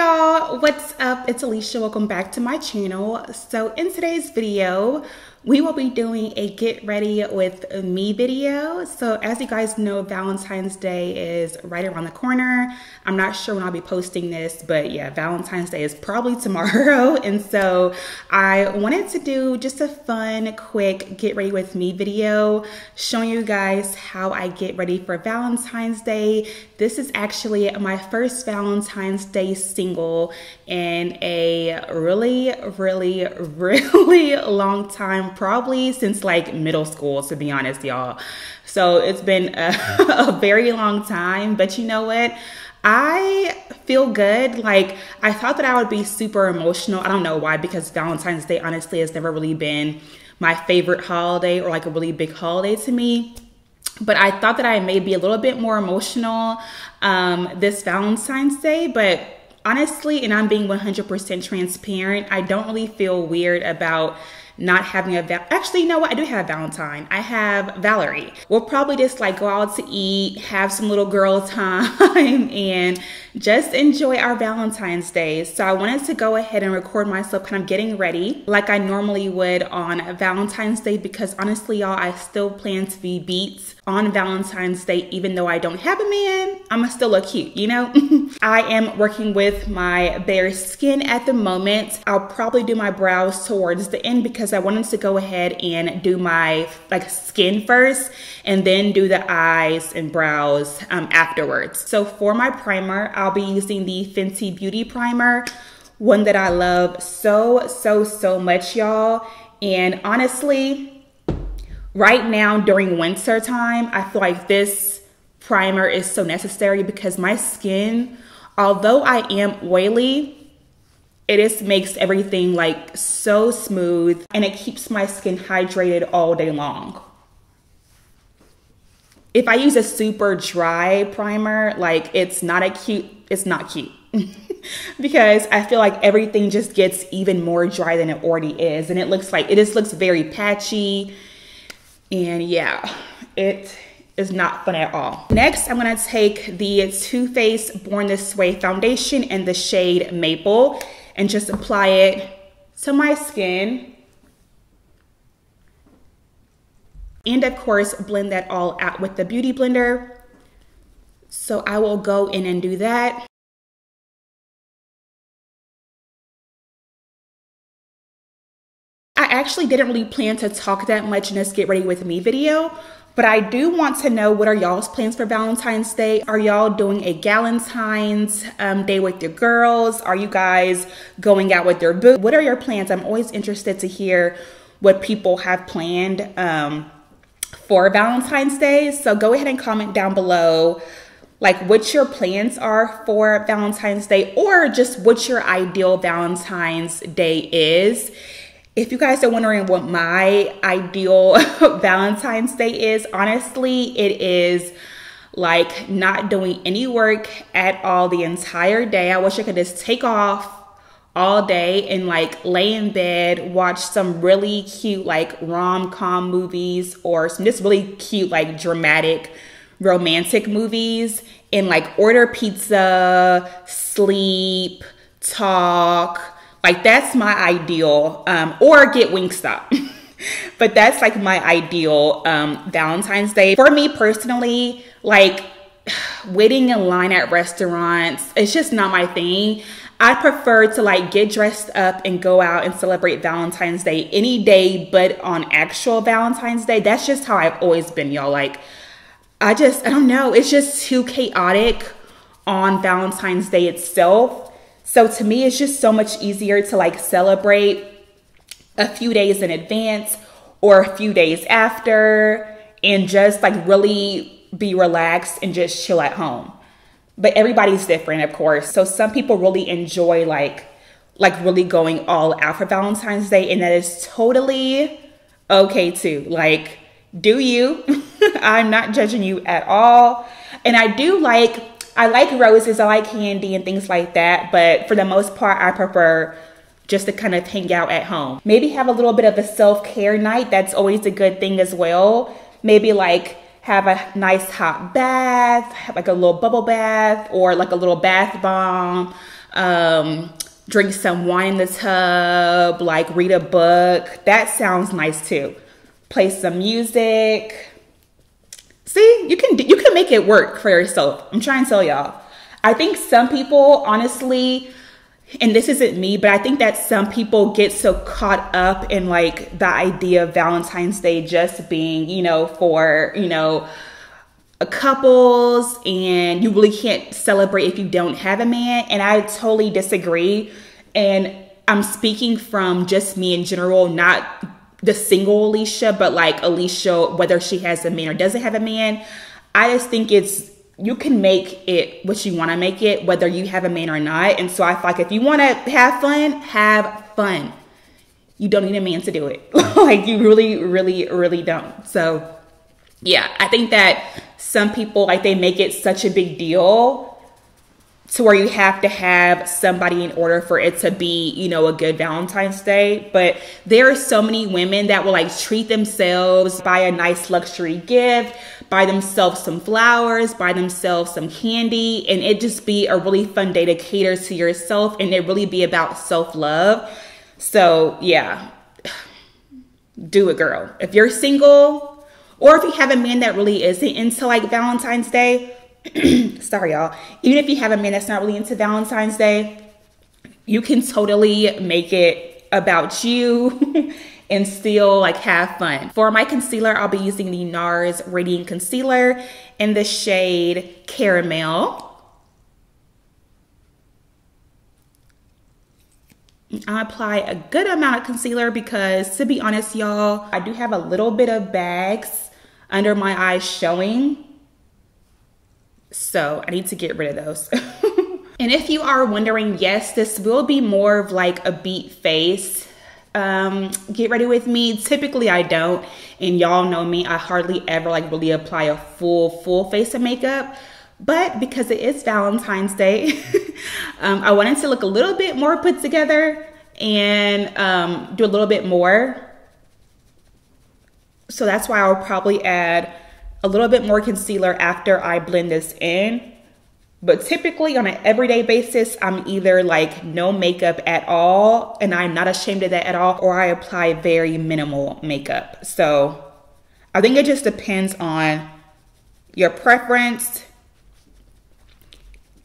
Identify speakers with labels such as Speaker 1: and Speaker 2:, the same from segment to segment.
Speaker 1: y'all, what's up? It's Alicia. Welcome back to my channel. So in today's video, we will be doing a get ready with me video. So as you guys know, Valentine's Day is right around the corner. I'm not sure when I'll be posting this, but yeah, Valentine's Day is probably tomorrow. And so I wanted to do just a fun, quick get ready with me video, showing you guys how I get ready for Valentine's Day. This is actually my first Valentine's Day single in a really long time, probably since like middle school, to be honest, y'all. So it's been a very long time, but you know what? I feel good. Like, I thought that I would be super emotional. I don't know why, because Valentine's Day honestly has never really been my favorite holiday or like a really big holiday to me. But I thought that I may be a little bit more emotional this Valentine's Day. But honestly, and I'm being 100% transparent, I don't really feel weird about not having actually, you know what? I do have Valentine. I have Valerie. We'll probably just like go out to eat, have some little girl time, and just enjoy our Valentine's Day. So I wanted to go ahead and record myself kind of getting ready like I normally would on Valentine's Day, because honestly, y'all, I still plan to be beat on Valentine's Day. Even though I don't have a man, I'ma still look cute, you know? I am working with my bare skin at the moment. I'll probably do my brows towards the end because I wanted to go ahead and do my like skin first and then do the eyes and brows afterwards. So for my primer, I'll be using the Fenty Beauty primer, one that I love so much, y'all. And honestly, right now during winter time, I feel like this primer is so necessary because my skin, although I am oily, it just makes everything like so smooth, and it keeps my skin hydrated all day long. If I use a super dry primer, like it's not cute because I feel like everything just gets even more dry than it already is, and it just looks very patchy. And yeah, it is not fun at all. Next, I'm gonna take the Too Faced Born This Way foundation in the shade Maple and just apply it to my skin. And of course, blend that all out with the Beauty Blender. So I will go in and do that. I actually didn't really plan to talk that much in this Get Ready With Me video, but I do want to know, what are y'all's plans for Valentine's Day? Are y'all doing a Galentine's day with your girls? Are you guys going out with your boo? What are your plans? I'm always interested to hear what people have planned for Valentine's Day. So go ahead and comment down below like what your plans are for Valentine's Day, or just what your ideal Valentine's Day is. If you guys are wondering what my ideal Valentine's Day is, honestly, it is like not doing any work at all the entire day. I wish I could just take off all day and like lay in bed, watch some really cute like rom-com movies, or some just really cute like dramatic romantic movies, and like order pizza, sleep, talk. Like that's my ideal, or get Wingstop. But that's like my ideal Valentine's Day. For me personally, like waiting in line at restaurants, it's just not my thing. I prefer to like get dressed up and go out and celebrate Valentine's Day any day but on actual Valentine's Day. That's just how I've always been, y'all. Like, I don't know. It's just too chaotic on Valentine's Day itself. So to me, it's just so much easier to like celebrate a few days in advance or a few days after, and just like really be relaxed and just chill at home. But everybody's different, of course. So some people really enjoy like really going all out for Valentine's Day, and that is totally okay too. Like, do you? I'm not judging you at all. And I like roses, I like candy and things like that, but for the most part, I prefer just to kind of hang out at home. Maybe have a little bit of a self-care night. That's always a good thing as well. Maybe like have a nice hot bath, have like a little bubble bath, or like a little bath bomb, drink some wine in the tub, like read a book. That sounds nice too. Play some music. See, you can make it work for yourself. I'm trying to tell y'all. I think some people, honestly, and this isn't me, but I think that some people get so caught up in like the idea of Valentine's Day just being, you know, for, you know, couples, and you really can't celebrate if you don't have a man. And I totally disagree. And I'm speaking from just me in general, not the single Alicia, but like Alicia, whether she has a man or doesn't have a man. I just think you can make it what you want to make it, whether you have a man or not. And so I feel like if you want to have fun, have fun. You don't need a man to do it. Like you really, really, really don't. So yeah, I think that some people, like, they make it such a big deal to where you have to have somebody in order for it to be, you know, a good Valentine's Day. But there are so many women that will like treat themselves, buy a nice luxury gift, buy themselves some flowers, buy themselves some candy, and it just be a really fun day to cater to yourself, and it really be about self-love. So yeah, do it, girl. If you're single, or if you have a man that really isn't into like Valentine's Day, sorry y'all, even if you have a man that's not really into Valentine's Day, you can totally make it about you and still like have fun. For my concealer, I'll be using the NARS Radiant Concealer in the shade Caramel. I apply a good amount of concealer because, to be honest, y'all, I do have a little bit of bags under my eyes showing. So I need to get rid of those. And if you are wondering, yes, this will be more of like a beat face. Get ready with me. Typically I don't. And y'all know me, I hardly ever like really apply a full face of makeup. But because it is Valentine's Day, I wanted to look a little bit more put together and do a little bit more. So that's why I'll probably add a little bit more concealer after I blend this in. But typically on an everyday basis, I'm either like no makeup at all, and I'm not ashamed of that at all, or I apply very minimal makeup. So I think it just depends on your preference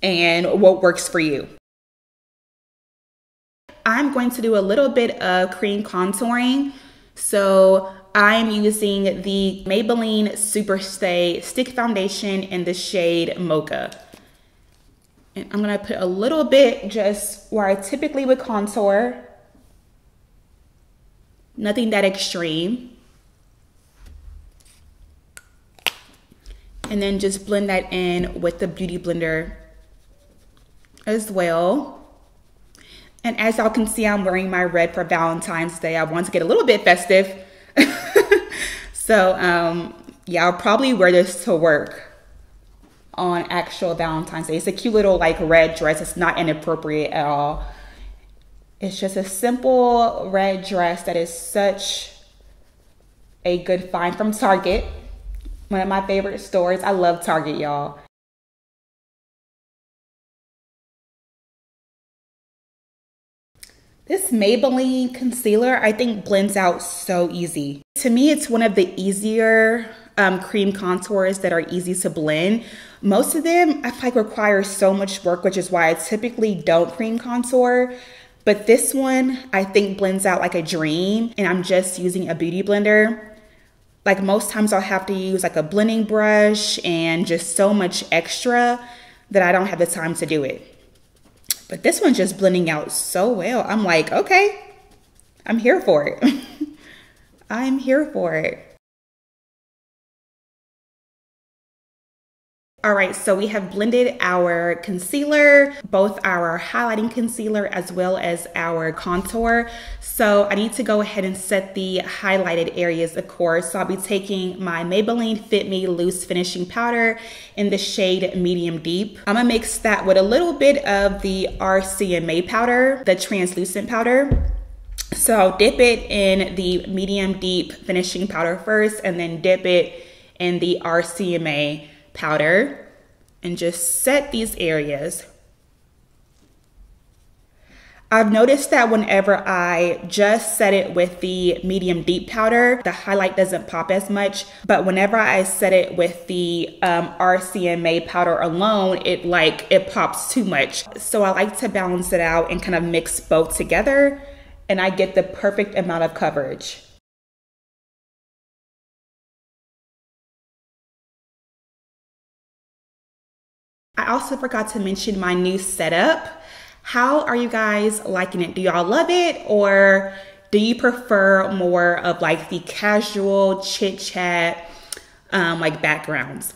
Speaker 1: and what works for you. I'm going to do a little bit of cream contouring. So I'm using the Maybelline Superstay Stick Foundation in the shade Mocha. And I'm gonna put a little bit just where I typically would contour. Nothing that extreme. And then just blend that in with the Beauty Blender as well. And as y'all can see, I'm wearing my red for Valentine's Day. I want to get a little bit festive. So yeah, I'll probably wear this to work on actual Valentine's Day. It's a cute little like red dress. It's not inappropriate at all. It's just a simple red dress that is such a good find from Target. One of my favorite stores. I love Target, y'all. This Maybelline concealer, I think, blends out so easy. To me, it's one of the easier cream contours that are easy to blend. Most of them, I feel like, require so much work, which is why I typically don't cream contour. But this one, I think, blends out like a dream, and I'm just using a beauty blender. Like most times I'll have to use like a blending brush and just so much extra that I don't have the time to do it. But this one's just blending out so well. I'm like, okay, I'm here for it. I'm here for it. All right, so we have blended our concealer, both our highlighting concealer as well as our contour. So I need to go ahead and set the highlighted areas, of course. So I'll be taking my Maybelline Fit Me Loose Finishing Powder in the shade Medium Deep. I'm gonna mix that with a little bit of the RCMA powder, the translucent powder. So I'll dip it in the Medium Deep Finishing Powder first, and then dip it in the RCMA powder and just set these areas. I've noticed that whenever I just set it with the medium deep powder, the highlight doesn't pop as much. But whenever I set it with the RCMA powder alone, it pops too much. So I like to balance it out and kind of mix both together, and I get the perfect amount of coverage. I also forgot to mention my new setup. How are you guys liking it? Do y'all love it, or do you prefer more of like the casual chit chat like backgrounds?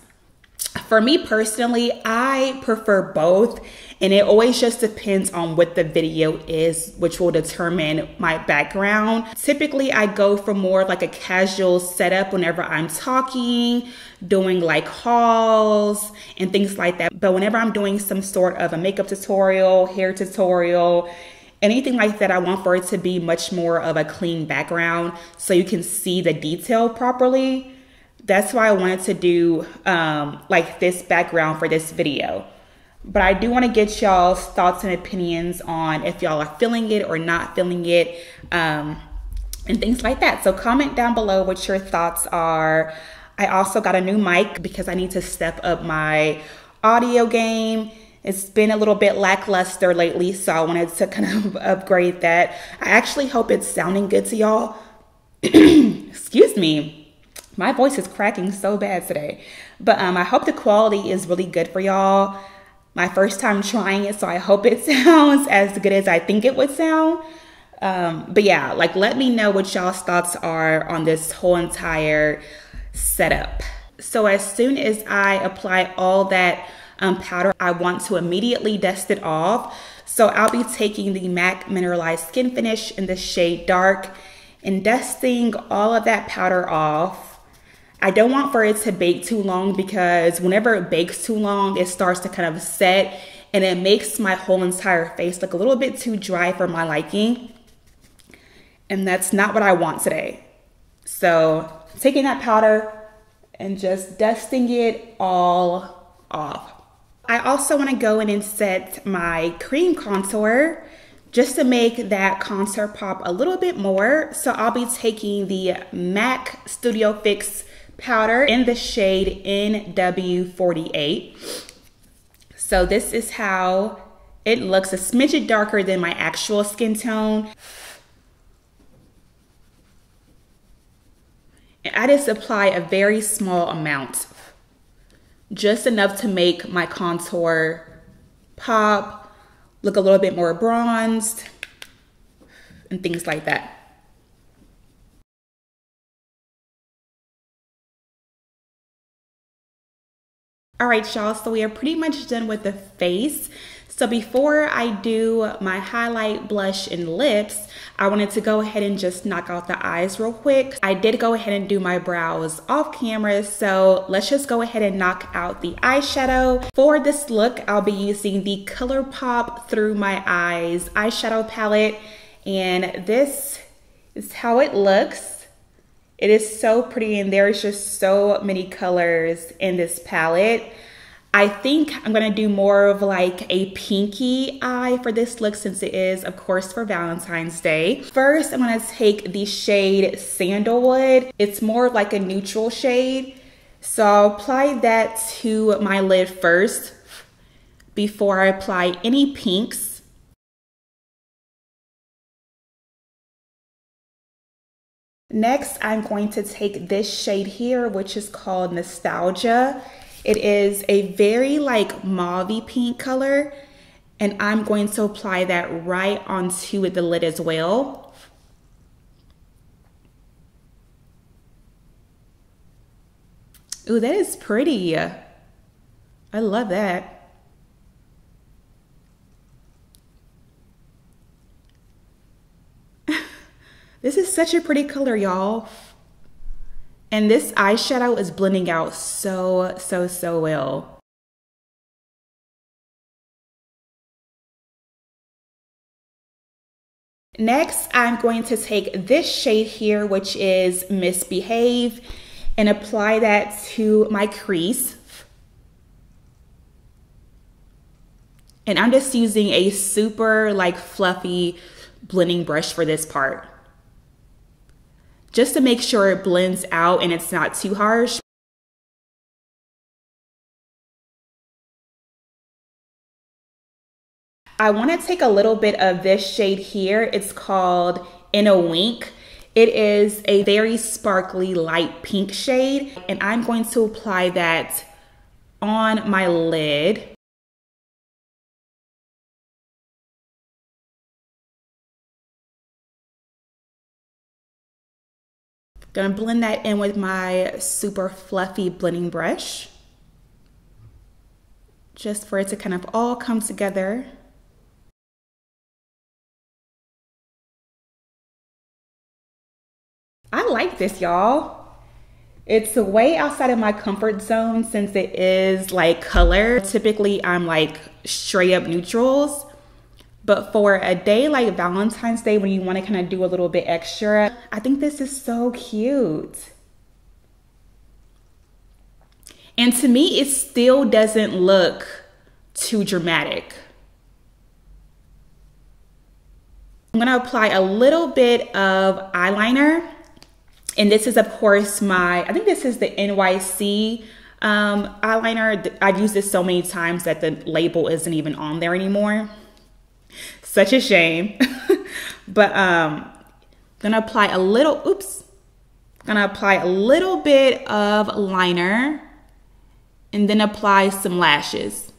Speaker 1: For me personally, I prefer both, and it always just depends on what the video is, which will determine my background. Typically, I go for more like a casual setup whenever I'm talking, doing like hauls and things like that. But whenever I'm doing some sort of a makeup tutorial, hair tutorial, anything like that, I want for it to be much more of a clean background so you can see the detail properly. That's why I wanted to do like this background for this video. But I do want to get y'all's thoughts and opinions on if y'all are feeling it or not feeling it, and things like that. So comment down below what your thoughts are. I also got a new mic because I need to step up my audio game. It's been a little bit lackluster lately, so I wanted to kind of upgrade that. I actually hope it's sounding good to y'all. Excuse me. My voice is cracking so bad today. But I hope the quality is really good for y'all. My first time trying it, so I hope it sounds as good as I think it would sound. But yeah, like let me know what y'all's thoughts are on this whole entire setup. So as soon as I apply all that powder, I want to immediately dust it off. So I'll be taking the MAC Mineralized Skin Finish in the shade Dark and dusting all of that powder off. I don't want for it to bake too long, because whenever it bakes too long, it starts to kind of set and it makes my whole entire face look a little bit too dry for my liking. And that's not what I want today. So taking that powder and just dusting it all off. I also want to go in and set my cream contour just to make that contour pop a little bit more. So I'll be taking the MAC Studio Fix powder in the shade NW48. So this is how it looks, a smidget darker than my actual skin tone. And I just apply a very small amount, just enough to make my contour pop, look a little bit more bronzed, and things like that. All right, y'all, so we are pretty much done with the face. So before I do my highlight, blush, and lips, I wanted to go ahead and just knock out the eyes real quick. I did go ahead and do my brows off camera, so let's just go ahead and knock out the eyeshadow. For this look, I'll be using the ColourPop Through My Eyes eyeshadow palette, and this is how it looks. It is so pretty, and there's just so many colors in this palette. I think I'm gonna do more of like a pinky eye for this look, since it is, of course, for Valentine's Day. First, I'm gonna take the shade Sandalwood. It's more like a neutral shade. So I'll apply that to my lid first before I apply any pinks. Next, I'm going to take this shade here, which is called Nostalgia. It is a very like mauve-y pink color, and I'm going to apply that right onto the lid as well. Ooh, that is pretty. I love that. This is such a pretty color, y'all. And this eyeshadow is blending out so well. Next, I'm going to take this shade here, which is Misbehave, and apply that to my crease. And I'm just using a super like fluffy blending brush for this part, just to make sure it blends out and it's not too harsh. I want to take a little bit of this shade here. It's called In a Wink. It is a very sparkly light pink shade, and I'm going to apply that on my lid. Gonna blend that in with my super fluffy blending brush, just for it to kind of all come together. I like this, y'all. It's way outside of my comfort zone since it is like color. Typically, I'm like straight up neutrals. But for a day like Valentine's Day, when you want to kind of do a little bit extra, I think this is so cute. And to me, it still doesn't look too dramatic. I'm going to apply a little bit of eyeliner. And this is, of course, I think this is the NYC eyeliner. I've used this so many times that the label isn't even on there anymore. Such a shame. But gonna apply a little, gonna apply a little bit of liner and then apply some lashes.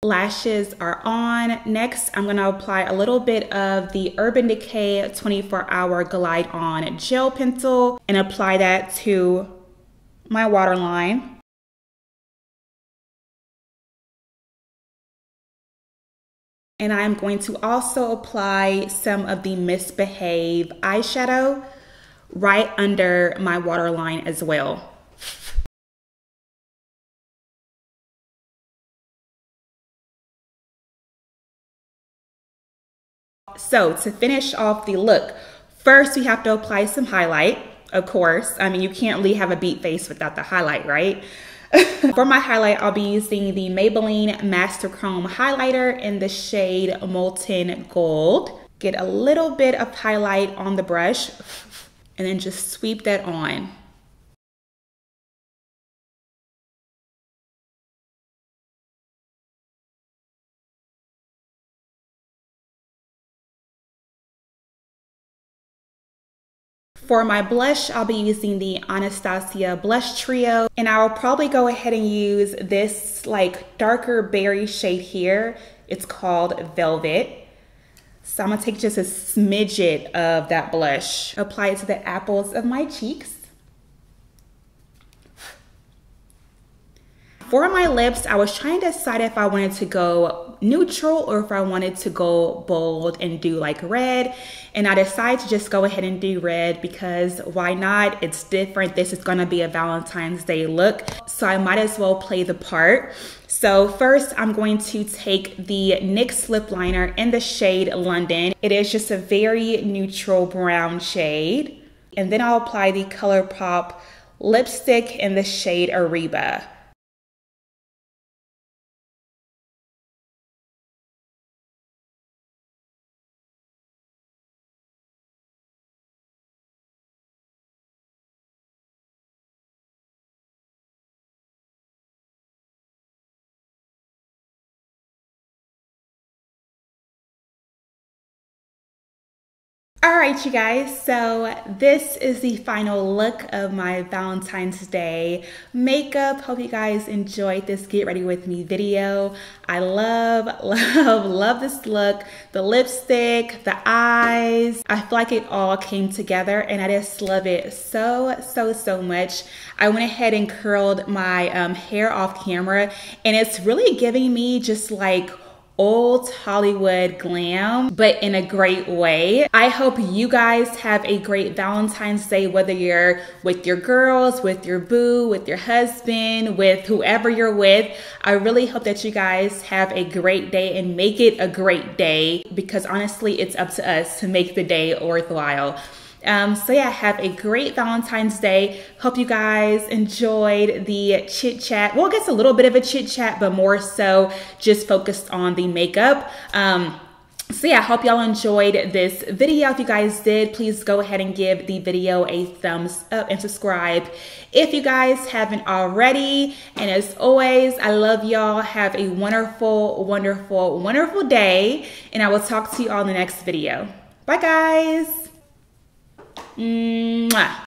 Speaker 1: Lashes are on. Next, I'm going to apply a little bit of the Urban Decay 24-Hour Glide On Gel Pencil and apply that to my waterline. And I'm going to also apply some of the Misbehave eyeshadow right under my waterline as well. So to finish off the look, first we have to apply some highlight, of course. I mean, you can't really have a beat face without the highlight, right? For my highlight, I'll be using the Maybelline Master Chrome highlighter in the shade Molten Gold. Get a little bit of highlight on the brush and then just sweep that on. For my blush, I'll be using the Anastasia Blush Trio, and I'll probably go ahead and use this like darker berry shade here. It's called Velvet. So I'm gonna take just a smidget of that blush, apply it to the apples of my cheeks. For my lips, I was trying to decide if I wanted to go neutral or if I wanted to go bold and do like red. And I decided to just go ahead and do red because why not? It's different. This is gonna be a Valentine's Day look, so I might as well play the part. So first, I'm going to take the NYX lip liner in the shade London. It is just a very neutral brown shade. And then I'll apply the ColourPop lipstick in the shade Ariba. All right, you guys, so this is the final look of my Valentine's Day makeup. Hope you guys enjoyed this Get Ready With Me video. I love this look. The lipstick, the eyes. I feel like it all came together and I just love it so much. I went ahead and curled my hair off camera and it's really giving me just like old Hollywood glam, but in a great way. I hope you guys have a great Valentine's Day, whether you're with your girls, with your boo, with your husband, with whoever you're with. I really hope that you guys have a great day and make it a great day, because honestly, it's up to us to make the day worthwhile. So yeah, have a great Valentine's Day. Hope you guys enjoyed the chit chat. Well, I guess a little bit of a chit chat, but more so just focused on the makeup. So yeah, I hope y'all enjoyed this video. If you guys did, please go ahead and give the video a thumbs up and subscribe if you guys haven't already. And as always, I love y'all. Have a wonderful, wonderful, wonderful day. And I will talk to you all in the next video. Bye guys. Mwah.